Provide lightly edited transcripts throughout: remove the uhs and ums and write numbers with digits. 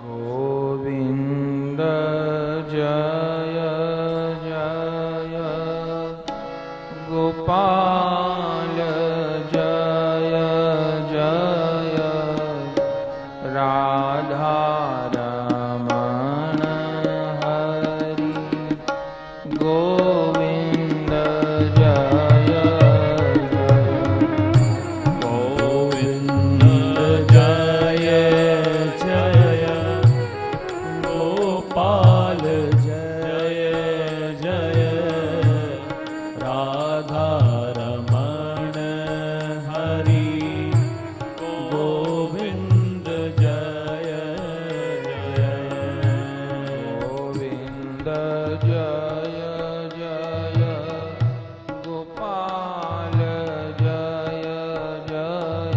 गोविन्द जय जय गोपाल जय जय राधा रमण हरि गोविन्द जय गोविन्द जय जय गोपाल जय जय राधा रमण हरि गोविन्द जय जय गोविन्द जय जय गोपाल जय जय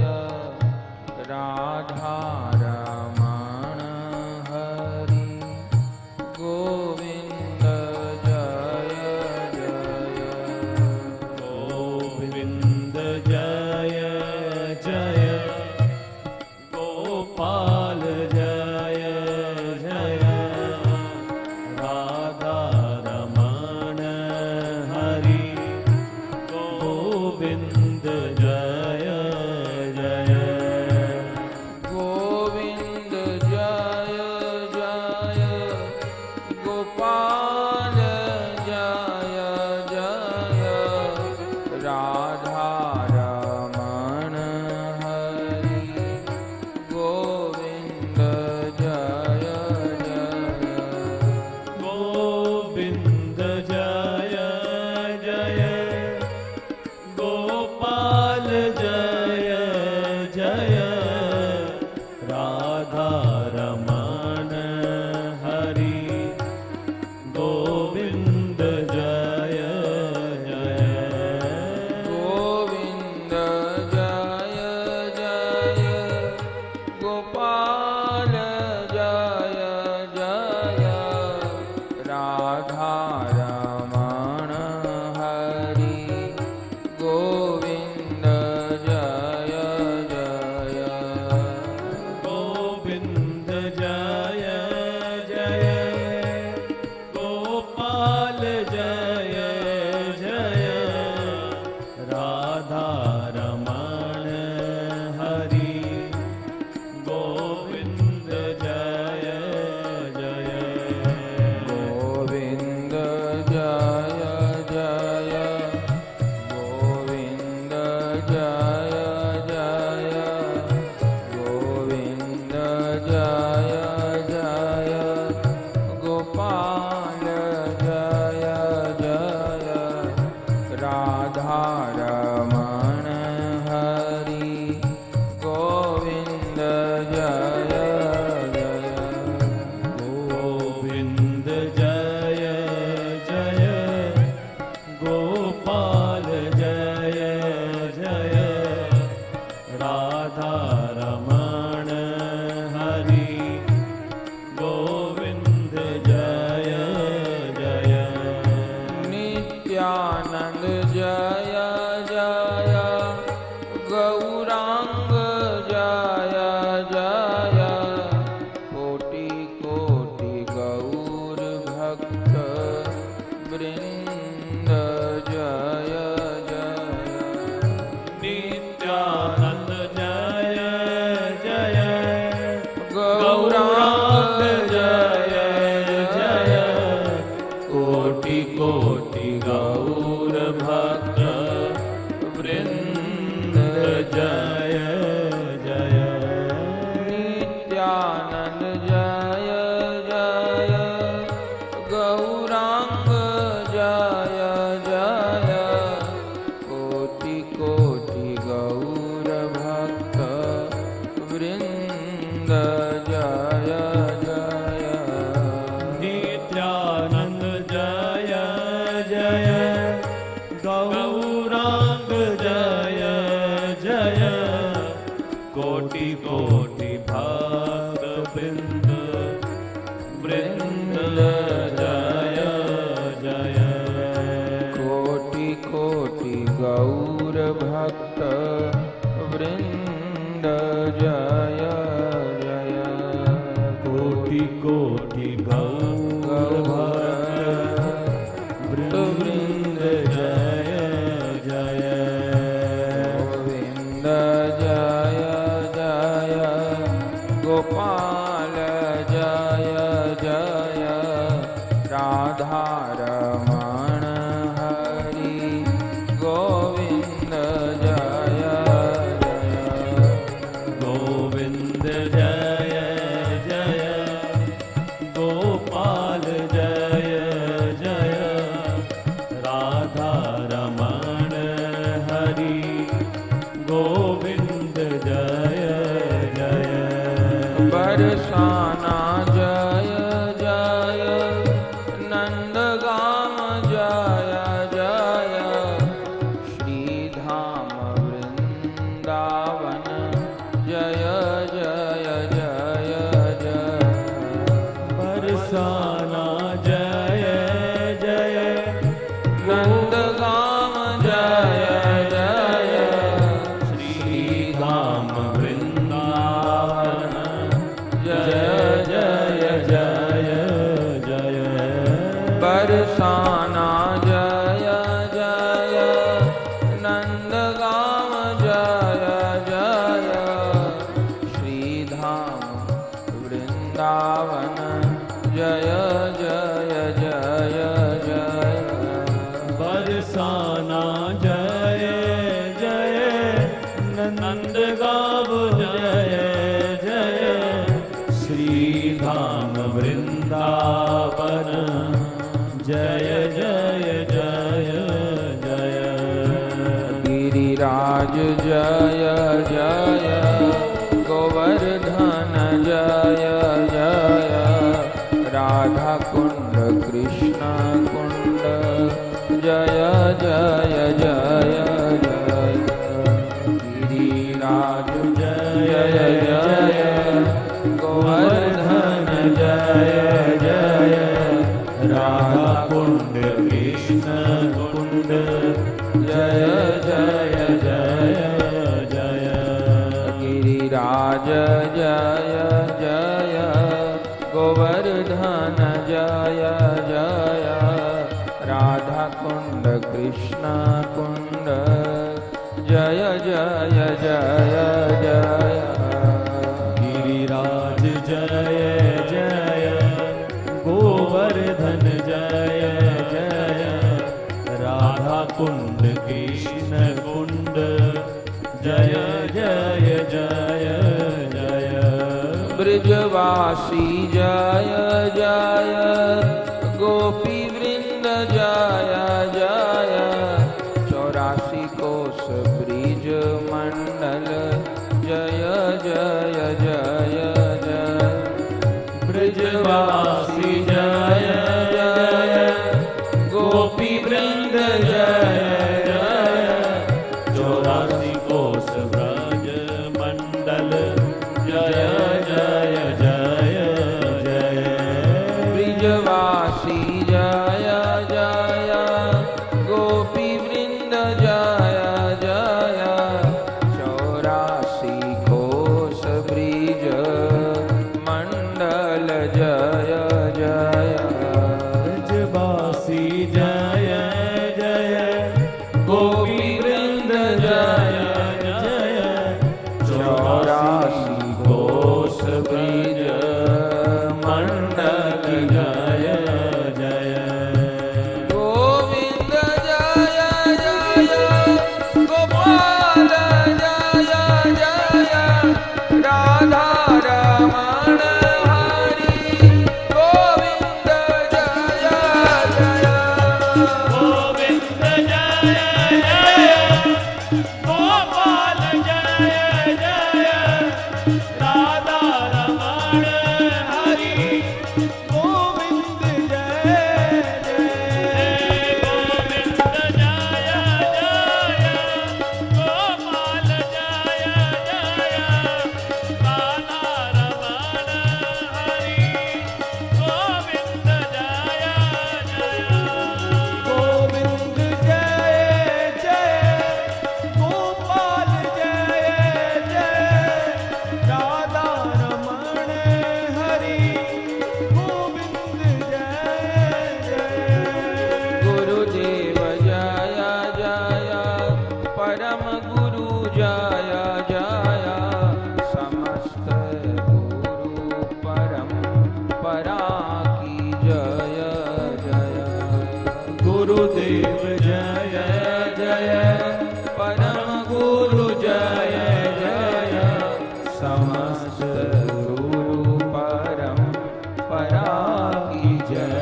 राधा रमण हरि गोविन्द जय जय गोविन्द जय जय गोपाल जय जय राधा रमण हरि गोविन्द जय जय गोविन्द जय जय गोपाल जय जय राधा रमण हरि गोविन्द जय जय गोविन्द जय जय गोपाल जय जय राधा रमण हरि गोविन्द जय जय गोविन्द जय जय गोपाल जय जय राधा रमण हरि गोविन्द जय जय गोविन्द जय जय गोपाल जय जय राधा रमण हरि गोविन्द जय जय गोविन्द जय जय गोविन्द जय जय गोविन्द जय जय गोपाल जय जय राधा रमण हरि गोविन्द जय जय गोविन्द जय जय गोपाल जय जय राधा रमण हरि गोविन्द जय जय नित्यानन्द जय जय गौरांग जय जय कोटि कोटि गौर भक्त वृंद जय जय नित्यानन्द जय जय गौरांग जय जय कोटि कोटि गौर भक्त वृंद जय जय नित्यानन्द जय जय गौरांग जय जय कोटि कोटि गौर भक्त वृंद जय जय नित्यानन्द जय जय गौरांग जय जय कोटि कोटि भक्त वृंद वृंद जय जय कोटि कोटि गौर भक्त वृंद जय जय गोविंद जय जय बरसाना जय जय नंदगाम जय जय श्रीधाम वृंदावन जय जय जय जय बरसाना जय जय नंदगाम जय जय श्रीधाम वृंदावन जय जय जय जय बरसाना जय जय नंदगाम जय जय श्रीधाम वृंदावन जय जय जय जय बरसाना जय जय नंदगांव जय जय श्रीधाम वृंदावन जय जय जय जय गिरिराज जय जय गोवर्धन जय जय राधा कुंड कृष्ण कुंड जय जय जय जय गिरिराज जय जय गोवर्धन जय जय राधा कुंड कृष्ण कुंड जय जय जय जय गिरिराज जय जय गोवर्धन जय जय राधा कुंड कृष्ण कुंड जय जय जय जय गिरिराज जय जय गोवर्धन जय जय राधा कुंड कृष्ण कुंड जय जय जय जय ब्रजवासी जय जय गोपी वृंद जय जय 84 कोस ब्रिज मंडल जय जय जय जय ब्रजवासी जय जय गोपी वृंद जय जय 84 कोस ब्रज मंडल जय जय जय जय ब्रजवासी जय जय गोपी वृंद जय जय 84 कोस ब्रिज मंडल जय जय ब्रजवासी जय जय गोपी वृंद जय जय 84 कोस ब्रिज मंडल जय जय गोविंद जय जय गोपाल जय जय राधा रमण हरि गोविंद जय जय गोविंद जय जय गोपाल जय जय राधा रमण हरि गोविंद जय जय गोविंद जय जय गोपाल जय जय राधा रमण हरि गोविंद जय जय गोविंद जय जय गोपाल जय जय राधा रमण हरि गोविंद जय जय गुरुदेव जय जय परम गुरु जय जय समस्त गुरु परम परा की जय जय गुरुदेव जय जय परम गुरु जय जय समस्त गुरु परम परा की जय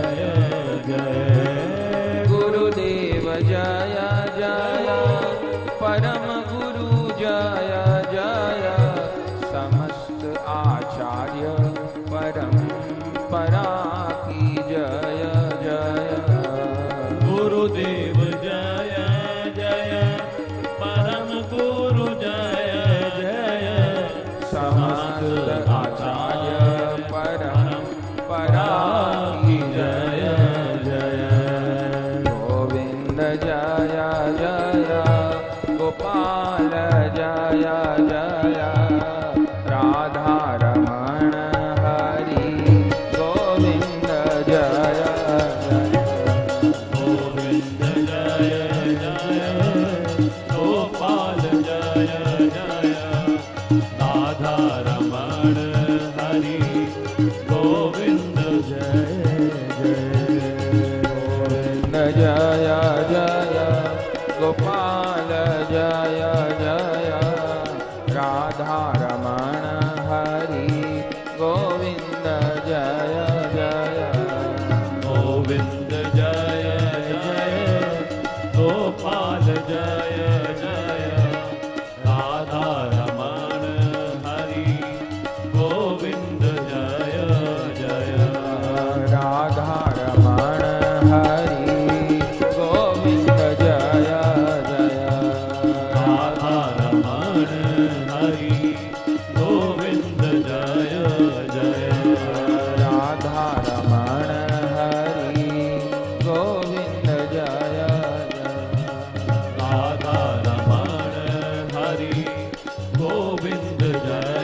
जय गुरुदेव जय जय परम गुरु जय जय जय राधा रमण हरि गोविंद जय जय गोविंद जय जय गोपाल जय जय राधा रमण हरि गोविंद जय जय गोविंद जय जय गोपाल जय जय राधा रमण हरि गोविंद जय जय गोविंद जय जय गोपाल जय जय राधा रमण हरि गोविंद जय जय राधा रमण हरि गोविंद जय जय राधा रमण हरि गोविंद जय जय राधा रमण हरि गोविंद जय जय राधा रमण हरि गोविंद जय